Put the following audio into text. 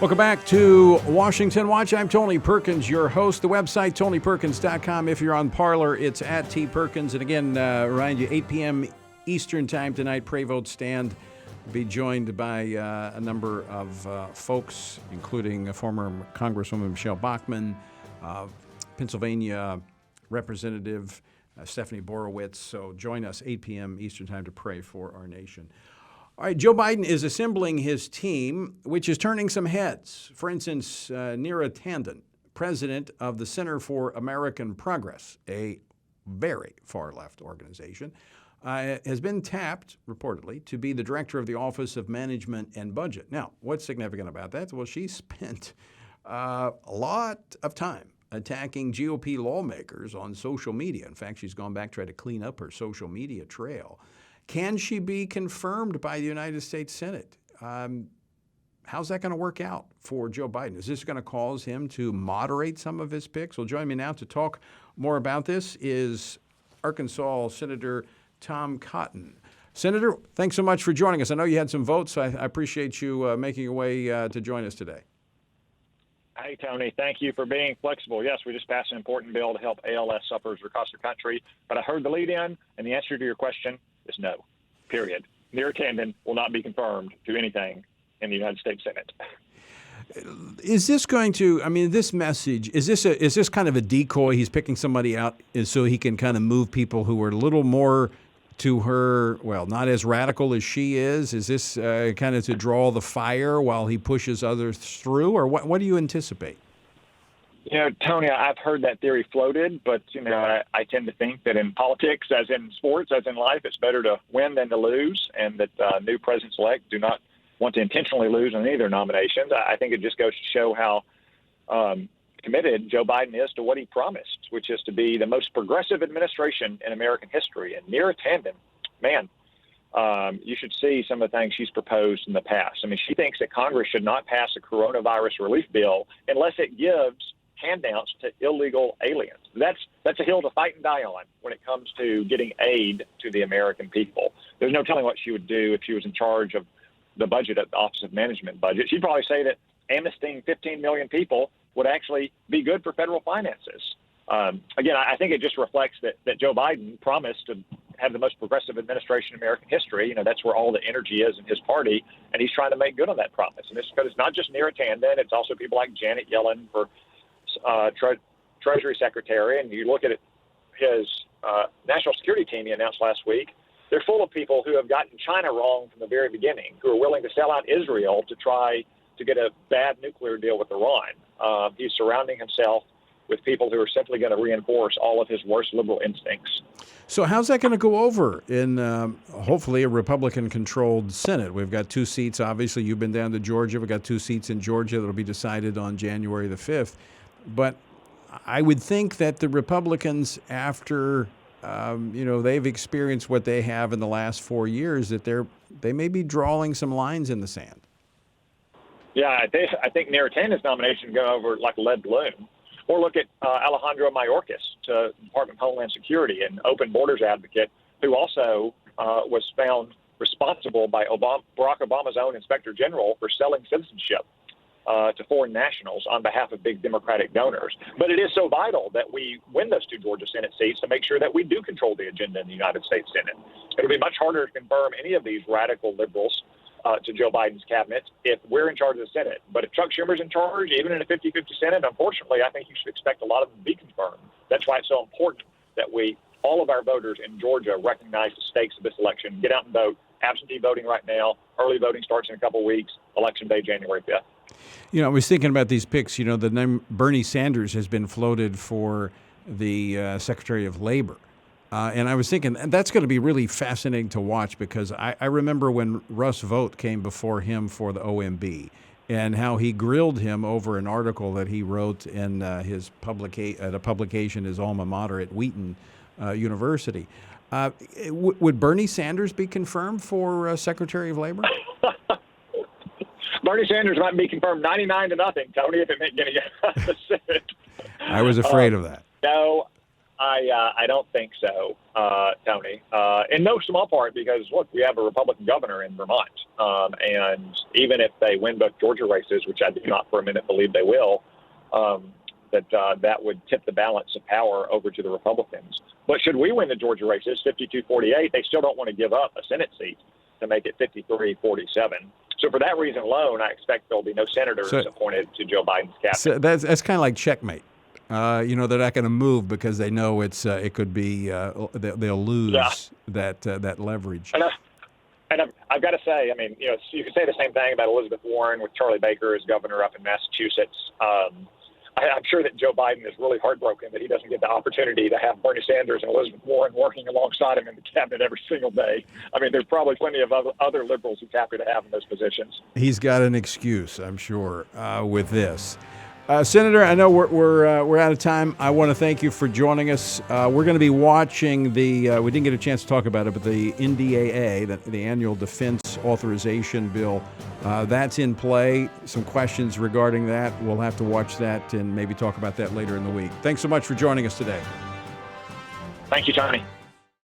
Welcome back to Washington Watch. I'm Tony Perkins, your host. The website, TonyPerkins.com. If you're on Parler, it's at T. Perkins. And again, remind you, 8 p.m. Eastern Time tonight, Pray Vote Stand. We'll be joined by a number of folks, including former Congresswoman Michelle Bachmann, Pennsylvania Representative Stephanie Borowitz. So join us 8 p.m. Eastern Time to pray for our nation. All right, Joe Biden is assembling his team, which is turning some heads. For instance, Neera Tanden, president of the Center for American Progress, a very far-left organization, has been tapped, reportedly, to be the director of the Office of Management and Budget. Now, what's significant about that? Well, she spent a lot of time attacking GOP lawmakers on social media. In fact, she's gone back to try to clean up her social media trail. Can she be confirmed by the United States Senate? How's that going to work out for Joe Biden? Is this going to cause him to moderate some of his picks? Well, join me now to talk more about this is Arkansas Senator Tom Cotton. Senator, thanks so much for joining us. I know you had some votes, so I appreciate you making your way to join us today. Hey, Tony, thank you for being flexible. Yes, we just passed an important bill to help ALS sufferers across the country, but I heard the lead-in, and the answer to your question is no, period. Neera Tanden will not be confirmed to anything in the United States Senate. Is this going to, this message, is this kind of a decoy? He's picking somebody out so he can kind of move people who are a little more to her, well, not as radical as she is? Is this kind of to draw the fire while he pushes others through? Or what do you anticipate? Tony, I've heard that theory floated, but, I tend to think that in politics, as in sports, as in life, it's better to win than to lose, and that new presidents-elect do not want to intentionally lose on either nominations. I think it just goes to show how committed Joe Biden is to what he promised, which is to be the most progressive administration in American history. And Neera Tanden, man, you should see some of the things she's proposed in the past. She thinks that Congress should not pass a coronavirus relief bill unless it gives handouts to illegal aliens. That's a hill to fight and die on when it comes to getting aid to the American people. There's no telling what she would do if she was in charge of the budget at the Office of Management Budget. She'd probably say that amnestying 15 million people would actually be good for federal finances. Again, I think it just reflects that Joe Biden promised to have the most progressive administration in American history. That's where all the energy is in his party, and he's trying to make good on that promise. And it's not just Neera Tanden, it's also people like Janet Yellen for Treasury Secretary. And you look at his national security team he announced last week, they're full of people who have gotten China wrong from the very beginning, who are willing to sell out Israel to try to get a bad nuclear deal with Iran. He's surrounding himself with people who are simply going to reinforce all of his worst liberal instincts. So how's that going to go over in hopefully a Republican-controlled Senate? We've got 2 seats. Obviously, you've been down to Georgia. We've got 2 seats in Georgia that will be decided on January the 5th. But I would think that the Republicans, after they've experienced what they have in the last 4 years, that they may be drawing some lines in the sand. Yeah, I think Neera Tanden's nomination go over like a lead balloon. Or look at Alejandro Mayorkas to Department of Homeland Security, an open borders advocate who also was found responsible by Barack Obama's own Inspector General for selling citizenship to foreign nationals on behalf of big Democratic donors. But it is so vital that we win those 2 Georgia Senate seats to make sure that we do control the agenda in the United States Senate. It'll be much harder to confirm any of these radical liberals to Joe Biden's cabinet if we're in charge of the Senate. But if Chuck Schumer's in charge, even in a 50-50 Senate, unfortunately, I think you should expect a lot of them to be confirmed. That's why it's so important that all of our voters in Georgia recognize the stakes of this election. Get out and vote. Absentee voting right now. Early voting starts in a couple of weeks. Election day, January 5th. I was thinking about these picks. The name Bernie Sanders has been floated for the Secretary of Labor. And I was thinking that's going to be really fascinating to watch because I remember when Russ Vought came before him for the OMB and how he grilled him over an article that he wrote in his at a publication, his alma mater at Wheaton University. Would Bernie Sanders be confirmed for Secretary of Labor? Bernie Sanders might be confirmed 99-0, Tony, if it meant getting out of the Senate. I was afraid of that. No. I don't think so, Tony. In no small part because, look, we have a Republican governor in Vermont. And even if they win both Georgia races, which I do not for a minute believe they will, that would tip the balance of power over to the Republicans. But should we win the Georgia races, 52-48, they still don't want to give up a Senate seat to make it 53-47. So for that reason alone, I expect there'll be no senators appointed to Joe Biden's cabinet. So that's kind of like checkmate. They're not going to move because they know it could be they'll lose that leverage. And I've got to say, I mean, you could say the same thing about Elizabeth Warren with Charlie Baker as governor up in Massachusetts. I'm sure that Joe Biden is really heartbroken that he doesn't get the opportunity to have Bernie Sanders and Elizabeth Warren working alongside him in the cabinet every single day. I mean, there's probably plenty of other liberals he's happy to have in those positions. He's got an excuse, I'm sure, with this. Senator, I know we're out of time. I want to thank you for joining us. We're going to be watching we didn't get a chance to talk about it, but the NDAA, the Annual Defense Authorization Bill, that's in play. Some questions regarding that. We'll have to watch that and maybe talk about that later in the week. Thanks so much for joining us today. Thank you, Tony.